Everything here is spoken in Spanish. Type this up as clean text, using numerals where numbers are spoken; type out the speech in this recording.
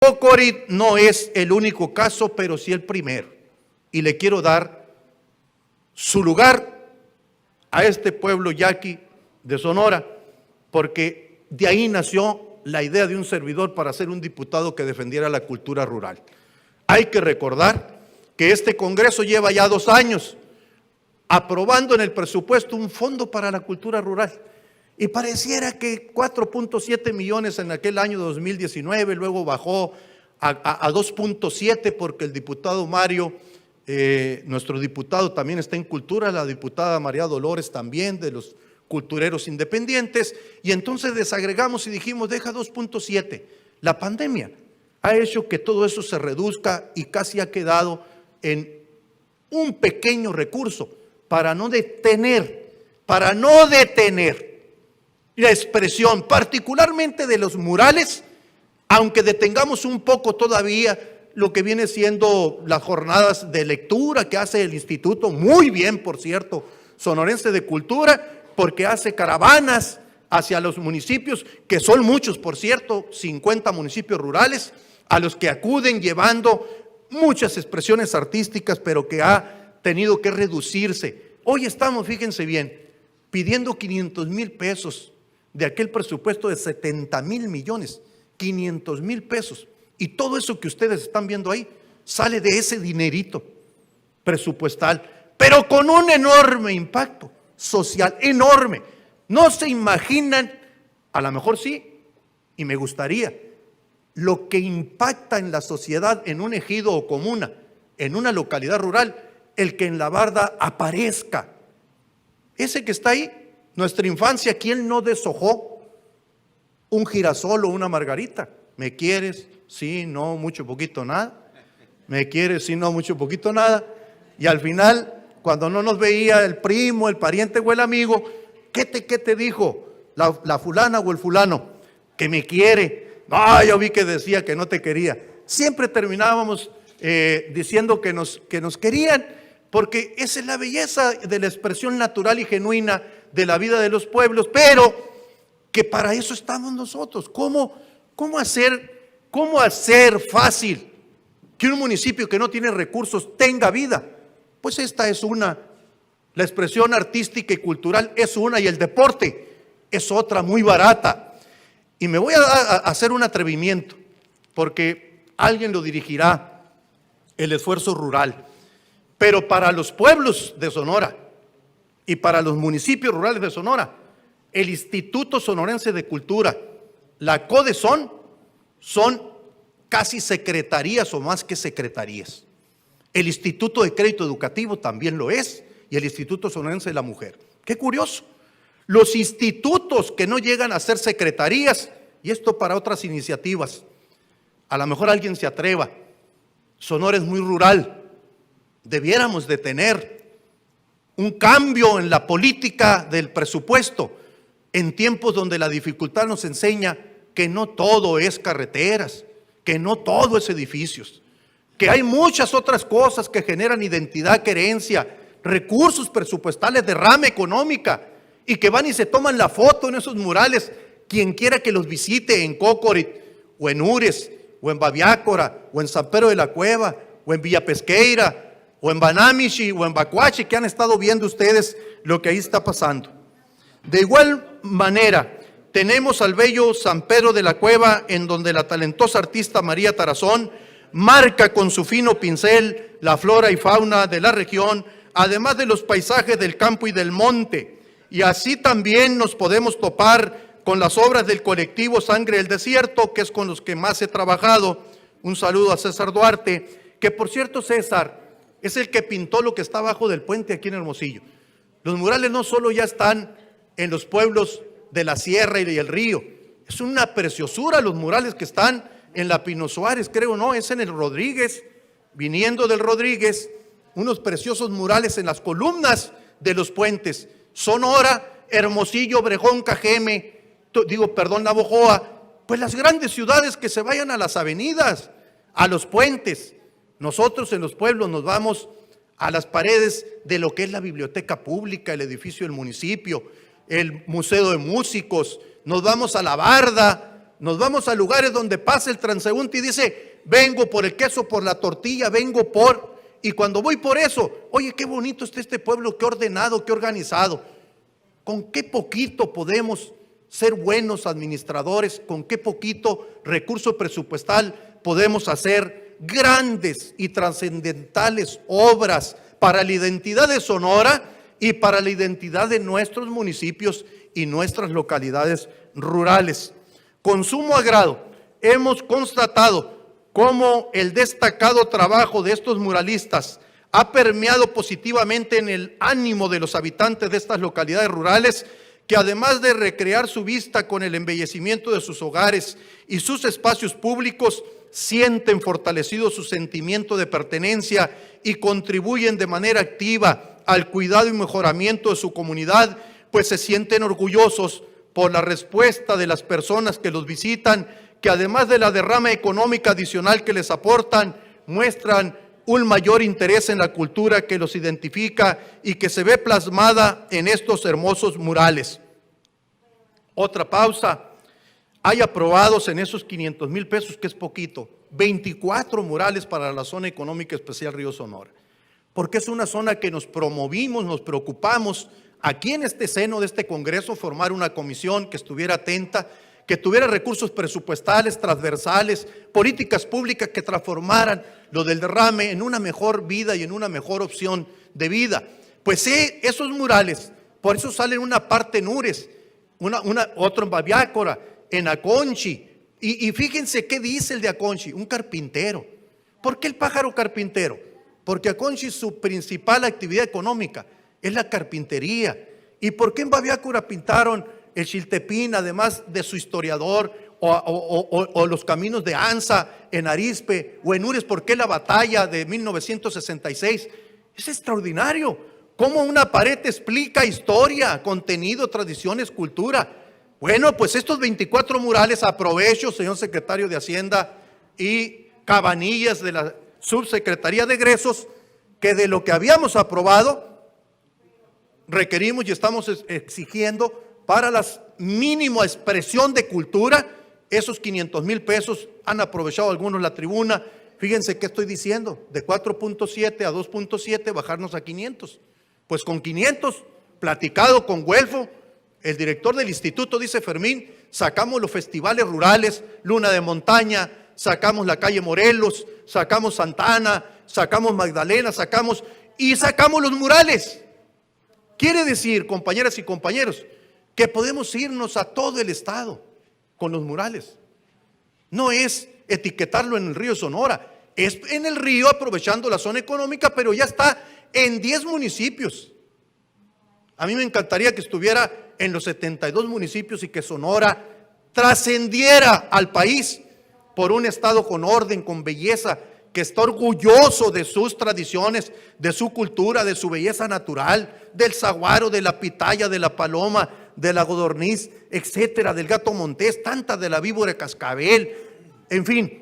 Cócorit no es el único caso, pero sí el primero. Y le quiero dar su lugar a este pueblo yaqui de Sonora, porque de ahí nació la idea de un servidor para ser un diputado que defendiera la cultura rural. Hay que recordar que este Congreso lleva ya 2 años aprobando en el presupuesto un fondo para la cultura rural. Y pareciera que 4.7 millones en aquel año 2019, luego bajó a 2.7 porque el diputado Mario, nuestro diputado también está en cultura, la diputada María Dolores también, de los cultureros independientes, y entonces desagregamos y dijimos, deja 2.7. La pandemia ha hecho que todo eso se reduzca y casi ha quedado en un pequeño recurso para no detener la expresión, particularmente de los murales, aunque detengamos un poco todavía lo que viene siendo las jornadas de lectura que hace el instituto, muy bien, por cierto, sonorense de cultura, porque hace caravanas hacia los municipios, que son muchos, por cierto, 50 municipios rurales, a los que acuden llevando muchas expresiones artísticas, pero que ha tenido que reducirse. Hoy estamos, fíjense bien, pidiendo 500,000 pesos de aquel presupuesto de 70,000 millones, 500,000 pesos. Y todo eso que ustedes están viendo ahí sale de ese dinerito presupuestal, pero con un enorme impacto social, enorme. No se imaginan, a lo mejor sí, y me gustaría, lo que impacta en la sociedad, en un ejido o comuna, en una localidad rural, el que en la barda aparezca. Ese que está ahí, nuestra infancia, ¿quién no deshojó un girasol o una margarita? ¿Me quieres? Sí, no, mucho, poquito, nada. ¿Me quieres? Sí, no, mucho, poquito, nada. Y al final, cuando no nos veía el primo, el pariente o el amigo, ¿qué te dijo la fulana o el fulano? Que me quiere. No, yo vi que decía que no te quería. Siempre terminábamos diciendo que nos querían, porque esa es la belleza de la expresión natural y genuina de la vida de los pueblos, pero que para eso estamos nosotros. ¿Cómo hacer fácil que un municipio que no tiene recursos tenga vida? Pues esta es una. La expresión artística y cultural es una, y el deporte es otra muy barata. Y me voy a hacer un atrevimiento, porque alguien lo dirigirá, el esfuerzo rural. Pero para los pueblos de Sonora y para los municipios rurales de Sonora, el Instituto Sonorense de Cultura, la CODESON, son casi secretarías o más que secretarías. El Instituto de Crédito Educativo también lo es, y el Instituto Sonorense de la Mujer. Qué curioso. Los institutos que no llegan a ser secretarías, y esto para otras iniciativas, a lo mejor alguien se atreva. Sonora es muy rural. Debiéramos de tener un cambio en la política del presupuesto en tiempos donde la dificultad nos enseña que no todo es carreteras, que no todo es edificios, que hay muchas otras cosas que generan identidad, querencia, recursos presupuestales, derrama económica, y que van y se toman la foto en esos murales, quien quiera que los visite en Cócorit, o en Ures, o en Babiácora, o en San Pedro de la Cueva, o en Villa Pesqueira, o en Banamichi, o en Bacuachi, que han estado viendo ustedes lo que ahí está pasando. De igual manera, tenemos al bello San Pedro de la Cueva, en donde la talentosa artista María Tarazón marca con su fino pincel la flora y fauna de la región, además de los paisajes del campo y del monte. Y así también nos podemos topar con las obras del colectivo Sangre del Desierto, que es con los que más he trabajado. Un saludo a César Duarte, que por cierto, César es el que pintó lo que está abajo del puente aquí en Hermosillo. Los murales no solo ya están en los pueblos de la sierra y el río, es una preciosura los murales que están en la Pino Suárez, creo, no, es en el Rodríguez, viniendo del Rodríguez, unos preciosos murales en las columnas de los puentes. Sonora, Hermosillo, Obregón, Cajeme, Navojoa, pues las grandes ciudades que se vayan a las avenidas, a los puentes. Nosotros en los pueblos nos vamos a las paredes de lo que es la biblioteca pública, el edificio del municipio, el museo de músicos, nos vamos a la barda, Nos vamos a lugares donde pasa el transeúnte y dice, vengo por el queso, por la tortilla, vengo por... Y cuando voy por eso, oye, qué bonito está este pueblo, qué ordenado, qué organizado. ¿Con qué poquito podemos ser buenos administradores? ¿Con qué poquito recurso presupuestal podemos hacer grandes y trascendentales obras para la identidad de Sonora y para la identidad de nuestros municipios y nuestras localidades rurales? Con sumo agrado hemos constatado cómo el destacado trabajo de estos muralistas ha permeado positivamente en el ánimo de los habitantes de estas localidades rurales, que además de recrear su vista con el embellecimiento de sus hogares y sus espacios públicos, sienten fortalecido su sentimiento de pertenencia y contribuyen de manera activa al cuidado y mejoramiento de su comunidad, pues se sienten orgullosos por la respuesta de las personas que los visitan, que además de la derrama económica adicional que les aportan, muestran un mayor interés en la cultura que los identifica y que se ve plasmada en estos hermosos murales. Otra pausa. Hay aprobados en esos 500,000 pesos, que es poquito, 24 murales para la zona económica especial Río Sonora, porque es una zona que nos promovimos, nos preocupamos aquí en este seno de este Congreso, formar una comisión que estuviera atenta, que tuviera recursos presupuestales transversales, políticas públicas que transformaran lo del derrame en una mejor vida y en una mejor opción de vida. Pues esos murales, por eso salen una parte en Ures, otro en Babiácora, en Aconchi. Y fíjense qué dice el de Aconchi, un carpintero. ¿Por qué el pájaro carpintero? Porque Aconchi, su principal actividad económica es la carpintería. ¿Y por qué en Babiácora pintaron el Xiltepín, además de su historiador, o los caminos de Anza en Arizpe, o en Ures? ¿Por qué la batalla de 1966? Es extraordinario cómo una pared explica historia, contenido, tradiciones, cultura. Bueno, pues estos 24 murales, aprovecho, señor secretario de Hacienda y Cabanillas de la Subsecretaría de Egresos, que de lo que habíamos aprobado, requerimos y estamos exigiendo para la mínima expresión de cultura, esos 500,000 pesos. Han aprovechado algunos la tribuna. Fíjense qué estoy diciendo, de 4.7 a 2.7, bajarnos a 500. Pues con 500, platicado con Güelfo, el director del instituto, dice Fermín, sacamos los festivales rurales, Luna de Montaña, sacamos la calle Morelos, sacamos Santa Ana, sacamos Magdalena, sacamos los murales. Quiere decir, compañeras y compañeros, que podemos irnos a todo el estado con los murales. No es etiquetarlo en el río Sonora, es en el río aprovechando la zona económica, pero ya está en 10 municipios. A mí me encantaría que estuviera en los 72 municipios y que Sonora trascendiera al país por un estado con orden, con belleza, que está orgulloso de sus tradiciones, de su cultura, de su belleza natural, del saguaro, de la pitaya, de la paloma, de la codorniz, etcétera, del gato montés, tanta de la víbora cascabel, en fin.